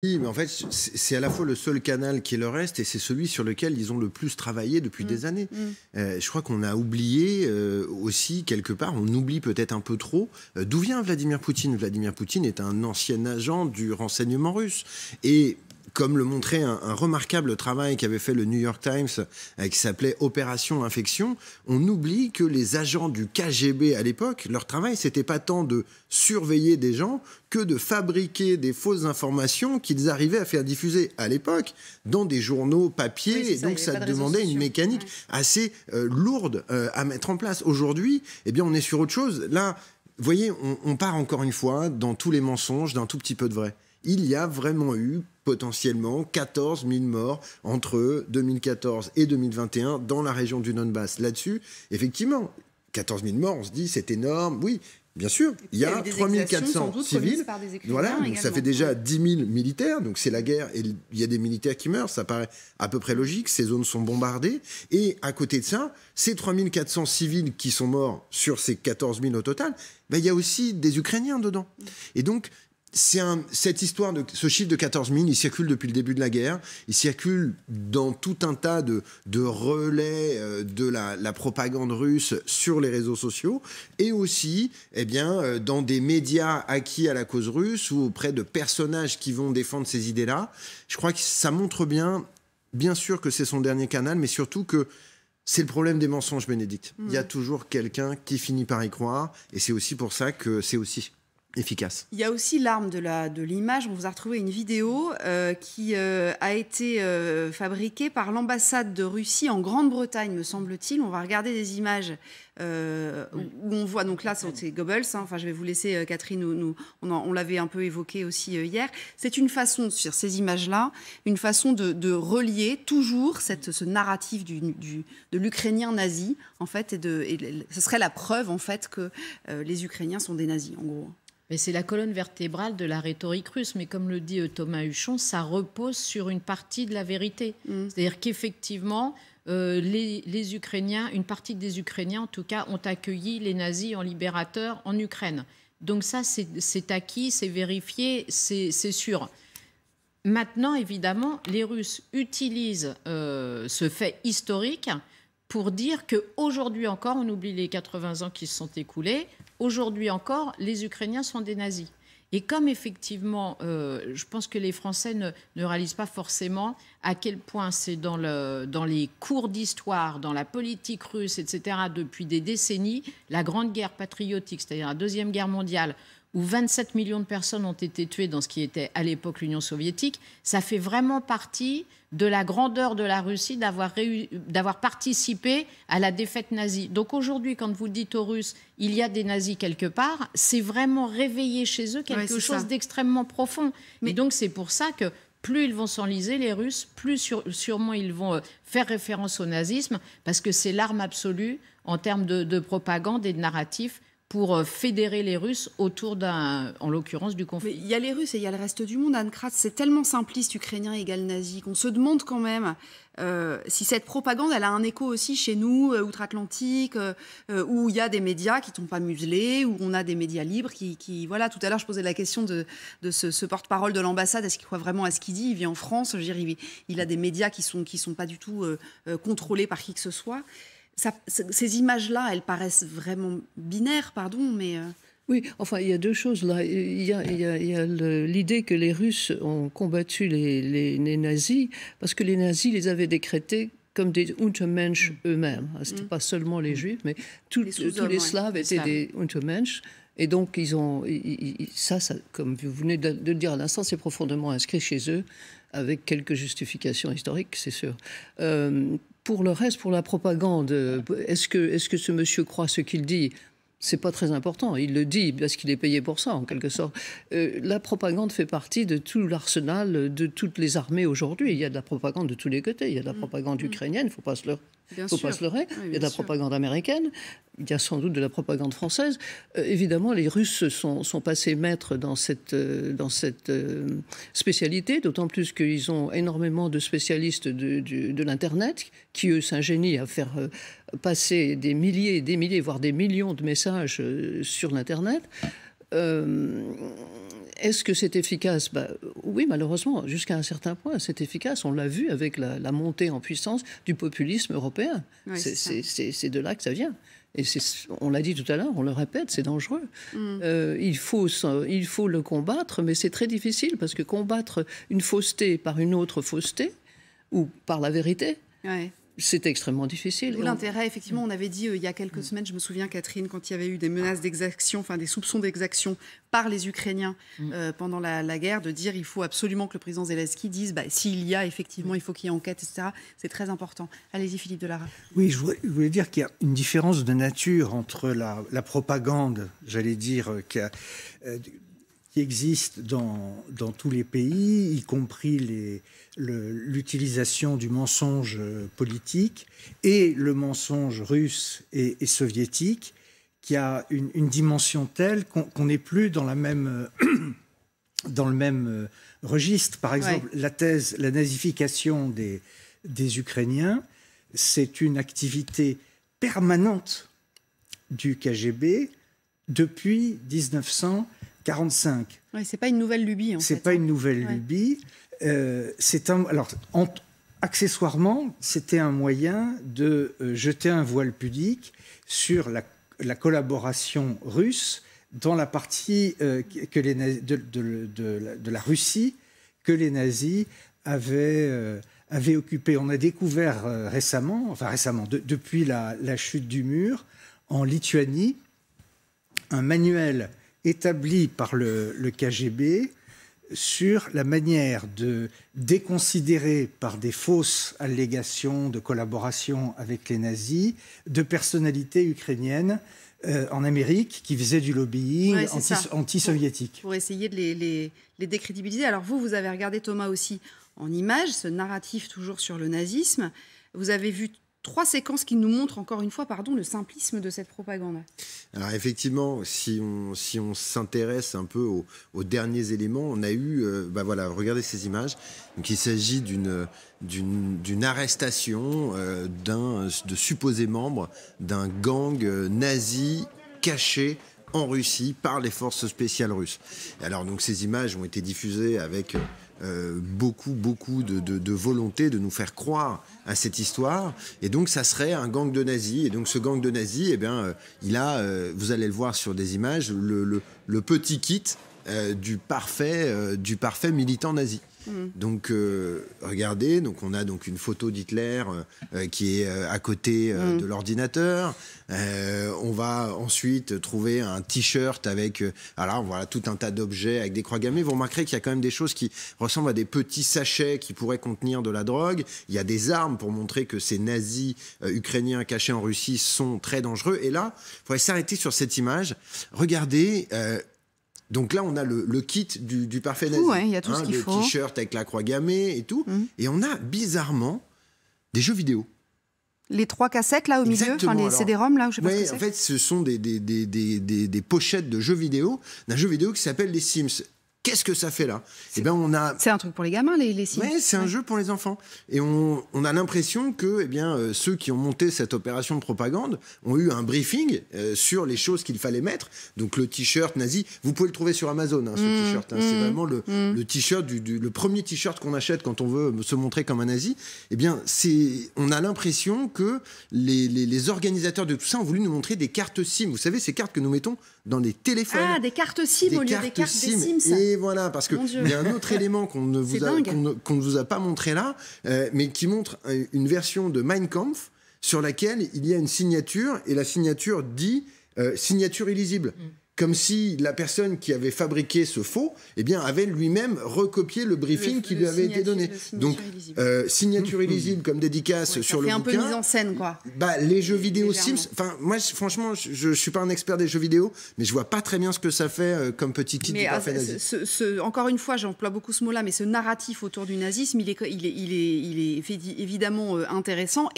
Oui, mais en fait, c'est à la fois le seul canal qui leur reste et c'est celui sur lequel ils ont le plus travaillé depuis des années. Je crois qu'on a oublié aussi, quelque part, on oublie peut-être un peu trop, d'où vient Vladimir Poutine. Vladimir Poutine est un ancien agent du renseignement russe. Et comme le montrait un remarquable travail qu'avait fait le New York Times, qui s'appelait Opération Infection, on oublie que les agents du KGB à l'époque, leur travail, c'était pas tant de surveiller des gens que de fabriquer des fausses informations qu'ils arrivaient à faire diffuser à l'époque dans des journaux papier. Oui, et donc ça demandait une mécanique assez lourde à mettre en place. Aujourd'hui, eh bien, on est sur autre chose. Là, vous voyez, on part encore une fois dans tous les mensonges d'un tout petit peu de vrai. Il y a vraiment eu potentiellement 14 000 morts entre 2014 et 2021 dans la région du Donbass. Là-dessus, effectivement, 14 000 morts, on se dit c'est énorme, oui. Bien sûr, il y a 3 400 civils. Voilà, donc ça fait déjà 10 000 militaires. Donc c'est la guerre et il y a des militaires qui meurent. Ça paraît à peu près logique. Ces zones sont bombardées. Et à côté de ça, ces 3 400 civils qui sont morts sur ces 14 000 au total, ben, il y a aussi des Ukrainiens dedans. Et donc, cette histoire de ce chiffre de 14 000, il circule depuis le début de la guerre. Il circule dans tout un tas de relais de la propagande russe sur les réseaux sociaux et aussi eh bien, dans des médias acquis à la cause russe ou auprès de personnages qui vont défendre ces idées-là. Je crois que ça montre bien sûr que c'est son dernier canal, mais surtout que c'est le problème des mensonges, Bénédicte. Il y a toujours quelqu'un qui finit par y croire et c'est aussi pour ça que c'est aussi efficace. Il y a aussi l'arme de l'image. On vous a retrouvé une vidéo qui a été fabriquée par l'ambassade de Russie en Grande-Bretagne, me semble-t-il. On va regarder des images où on voit, donc là c'est Goebbels, hein. Enfin, je vais vous laisser, Catherine, on l'avait un peu évoqué aussi hier. C'est une façon, sur ces images-là, une façon de relier toujours ce narratif de l'Ukrainien nazi, en fait, et ce serait la preuve, en fait, que les Ukrainiens sont des nazis, en gros. Mais c'est la colonne vertébrale de la rhétorique russe. Mais comme le dit Thomas Huchon, ça repose sur une partie de la vérité. C'est-à-dire qu'effectivement, les Ukrainiens, une partie des Ukrainiens en tout cas, ont accueilli les nazis en libérateurs en Ukraine. Donc ça, c'est acquis, c'est vérifié, c'est sûr. Maintenant, évidemment, les Russes utilisent ce fait historique pour dire qu'aujourd'hui encore, on oublie les 80 ans qui se sont écoulés, aujourd'hui encore, les Ukrainiens sont des nazis. Et comme effectivement, je pense que les Français ne réalisent pas forcément à quel point c'est dans les cours d'histoire, dans la politique russe, etc., depuis des décennies, la grande guerre patriotique, c'est-à-dire la Deuxième Guerre mondiale, où 27 millions de personnes ont été tuées dans ce qui était à l'époque l'Union soviétique, ça fait vraiment partie de la grandeur de la Russie d'avoir participé à la défaite nazie. Donc aujourd'hui, quand vous dites aux Russes, il y a des nazis quelque part, c'est vraiment réveiller chez eux quelque chose d'extrêmement profond. Et donc c'est pour ça que plus ils vont s'enliser, les Russes, plus sûrement ils vont faire référence au nazisme, parce que c'est l'arme absolue en termes de propagande et de narratif pour fédérer les Russes autour en l'occurrence, du conflit. Mais il y a les Russes et il y a le reste du monde, Anne Kratz. C'est tellement simpliste, ukrainien égale nazi, qu'on se demande quand même si cette propagande, elle a un écho aussi chez nous, outre-Atlantique, où il y a des médias qui ne sont pas muselés, où on a des médias libres qui voilà, tout à l'heure, je posais la question de ce porte-parole de l'ambassade. Est-ce qu'il croit vraiment à ce qu'il dit? Il vit en France, je veux dire, il a des médias qui sont pas du tout contrôlés par qui que ce soit. Ces images-là, elles paraissent vraiment binaires, pardon, mais... Oui, enfin, il y a deux choses là. Il y a l'idée que les Russes ont combattu les nazis parce que les nazis les avaient décrétés comme des Untermensch eux-mêmes. Ce n'était pas seulement les Juifs, mais tous les Slaves étaient des Untermensch. Et donc, ils ont... Ça, comme vous venez de le dire à l'instant, c'est profondément inscrit chez eux, avec quelques justifications historiques, c'est sûr. Pour le reste, pour la propagande, est-ce que ce monsieur croit ce qu'il dit? C'est pas très important. Il le dit parce qu'il est payé pour ça, en quelque sorte. La propagande fait partie de tout l'arsenal de toutes les armées aujourd'hui. Il y a de la propagande de tous les côtés. Il y a de la propagande ukrainienne, il ne faut pas se leurrer. Il y a de la propagande américaine, il y a sans doute de la propagande française. Évidemment, les Russes sont passés maîtres dans cette spécialité, d'autant plus qu'ils ont énormément de spécialistes de l'Internet qui, eux, s'ingénient à faire passer des milliers, voire des millions de messages sur l'Internet. Est-ce que c'est efficace? Oui, malheureusement, jusqu'à un certain point, c'est efficace. On l'a vu avec la montée en puissance du populisme européen. Ouais, c'est de là que ça vient. Et on l'a dit tout à l'heure, on le répète, c'est dangereux. Il faut le combattre, mais c'est très difficile parce que combattre une fausseté par une autre fausseté ou par la vérité, c'est extrêmement difficile. D'où l'intérêt, effectivement, on avait dit il y a quelques semaines, je me souviens, Catherine, quand il y avait eu des menaces d'exaction, enfin des soupçons d'exaction par les Ukrainiens pendant la guerre, de dire il faut absolument que le président Zelensky dise s'il y a effectivement, il faut qu'il y ait enquête, etc. C'est très important. Allez-y, Philippe Delara. Oui, je voulais dire qu'il y a une différence de nature entre la propagande, j'allais dire, qui existe dans tous les pays, y compris l'utilisation du mensonge politique et le mensonge russe et soviétique, qui a une dimension telle qu'on n'est plus dans le même registre. Par exemple, la nazification des Ukrainiens, c'est une activité permanente du KGB depuis 1945. Oui, c'est pas une nouvelle lubie, en fait. C'est pas une nouvelle lubie. Accessoirement, c'était un moyen de jeter un voile pudique sur la collaboration russe dans la partie de la Russie que les nazis avaient occupée. On a découvert depuis la chute du mur, en Lituanie, un manuel établi par le KGB sur la manière de déconsidérer par des fausses allégations de collaboration avec les nazis de personnalités ukrainiennes en Amérique qui faisaient du lobbying anti-soviétique. Pour essayer de les décrédibiliser. Alors vous avez regardé, Thomas, aussi en images, ce narratif toujours sur le nazisme. Vous avez vu 3 séquences qui nous montrent encore une fois, le simplisme de cette propagande. Alors effectivement, si on s'intéresse un peu aux derniers éléments, on a eu, regardez ces images. Donc il s'agit d'une arrestation de supposés membres d'un gang nazi caché en Russie par les forces spéciales russes. Et alors donc ces images ont été diffusées avec beaucoup de volonté de nous faire croire à cette histoire, et donc ça serait un gang de nazis, et donc ce gang de nazis, il a, vous allez le voir sur des images, le petit kit du parfait militant nazi. Donc regardez, donc on a donc une photo d'Hitler qui est à côté de l'ordinateur. On va ensuite trouver un t-shirt avec alors voilà tout un tas d'objets avec des croix gammées. Vous remarquerez qu'il y a quand même des choses qui ressemblent à des petits sachets qui pourraient contenir de la drogue. Il y a des armes pour montrer que ces nazis ukrainiens cachés en Russie sont très dangereux. Et là, il faudrait s'arrêter sur cette image. Regardez. Donc là, on a le kit du parfait nazi. Il y a tout ce qu'il faut. Le t-shirt avec la croix gammée et tout. Et on a bizarrement des jeux vidéo. Les 3 cassettes là au milieu, les CD-ROM là, je sais pas ce que c'est. En fait, ce sont des pochettes de jeux vidéo, d'un jeu vidéo qui s'appelle les Sims. Qu'est-ce que ça fait là ? C'est un truc pour les gamins, les Sims. Oui, c'est un jeu pour les enfants. Et on a l'impression que ceux qui ont monté cette opération de propagande ont eu un briefing sur les choses qu'il fallait mettre. Donc le t-shirt nazi, vous pouvez le trouver sur Amazon, ce t-shirt. C'est vraiment le t-shirt, le premier t-shirt qu'on achète quand on veut se montrer comme un nazi. On a l'impression que les organisateurs de tout ça ont voulu nous montrer des cartes SIM. Vous savez, ces cartes que nous mettons dans les téléphones. Ah, des cartes SIM au lieu des cartes des Sims. Et voilà, parce qu'il y a un autre élément qu'on ne vous a pas montré là, mais qui montre une version de Mein Kampf sur laquelle il y a une signature, et la signature dit signature illisible. Comme si la personne qui avait fabriqué ce faux avait lui-même recopié le briefing qui lui avait été donné. Donc, signature illisible comme dédicace sur le bouquin. Ça fait un peu mise en scène, quoi. Les jeux vidéo Sims, moi, franchement, je ne suis pas un expert des jeux vidéo, mais je ne vois pas très bien ce que ça fait comme petit kit du parfait nazi. Encore une fois, j'emploie beaucoup ce mot-là, mais ce narratif autour du nazisme, il est évidemment intéressant.